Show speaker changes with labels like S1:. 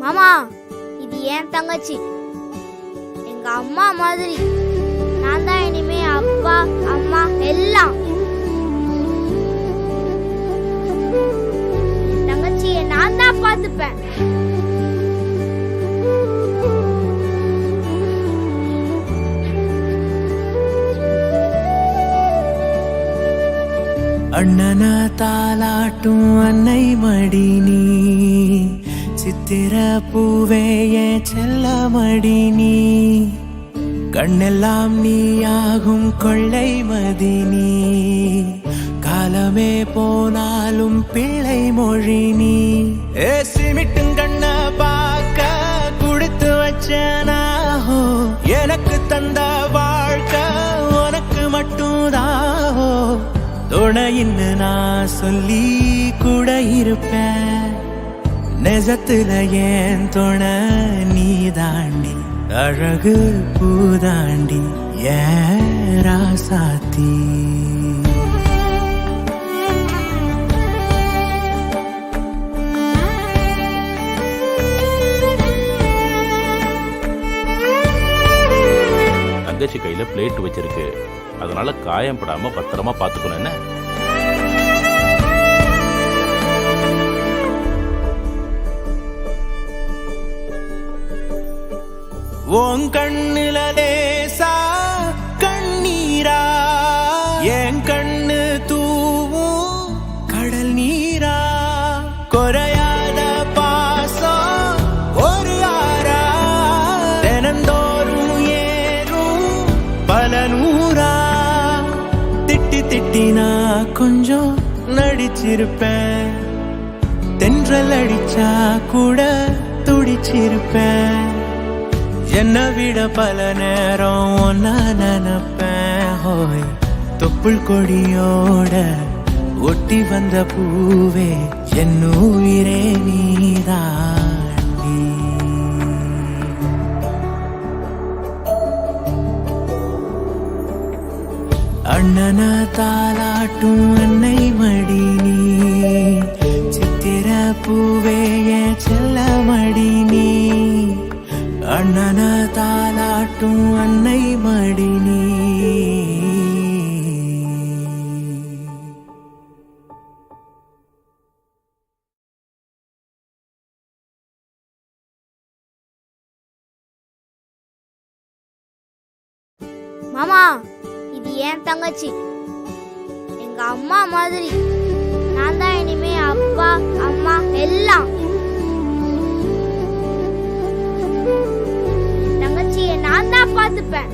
S1: மாமா, இது என் தங்கச்சி. எங்க அம்மா மாதிரி. நான் தான் இனிமே அப்பா அம்மா எல்லாம். என் தங்கச்சியை நான் தான் பார்த்துப்பேன்.
S2: அண்ணன தாலாட்டும் அன்னை மடி நீ, சித்திர பூவே என் செல்ல மடி நீ, கண்ணெல்லாம் நீயாகும் கொள்ளை மதி நீ, காலமே போனாலும் பிள்ளை மொழி நீ. சிமிட்டும் கண்ண பார்க்க கொடுத்து வச்சனாஹோ, எனக்கு தந்த வாழ்க்கை உனக்கு மட்டும்தாஹோ, துணையின்னு நான் சொல்லி கூட இருப்பேன். நெசத்துல ஏன் துணை நீ தாண்டி, அழகு பூதாண்டி ஏன் ராசாத்தி.
S3: தங்கச்சி கையில பிளேட் வச்சிருக்கு, அதனால காயம் படாம பத்திரமா பாத்துக்கணும். என்ன
S2: உன் கண்ணுல லேசா கண்ணீரா, என் கண்ணு தூவும் கடல் நீரா, குறையாத பாசம் ஒரு ஆறா, தினந்தோறும் ஏறும் பல நூறா. திட்டி திட்டி நான் கொஞ்சம் நடிச்சிருப்பேன், தென்றல் அடிச்சா கூட துடிச்சிருப்பேன். என்னை விட பல நேரம் ஒன்னா நினைப்பேன். ஹோய் தொப்புள் கொடியோட ஒட்டி வந்த பூவே என் உயிரே நீதாண்டி. அண்ணன தாலாட்டும் அன்னை மடி நீ, சித்திர பூவே என் செல்ல மடி நீ, அண்ணன தாலாட்டும் அன்னை மடி நீ.
S1: மாமா, இது என் தங்கச்சி. எங்க அம்மா மாதிரி. நான் தான் இனிமே அப்பா அம்மா எல்லாம். தங்கச்சியை நான் தான் பார்த்துப்பேன்.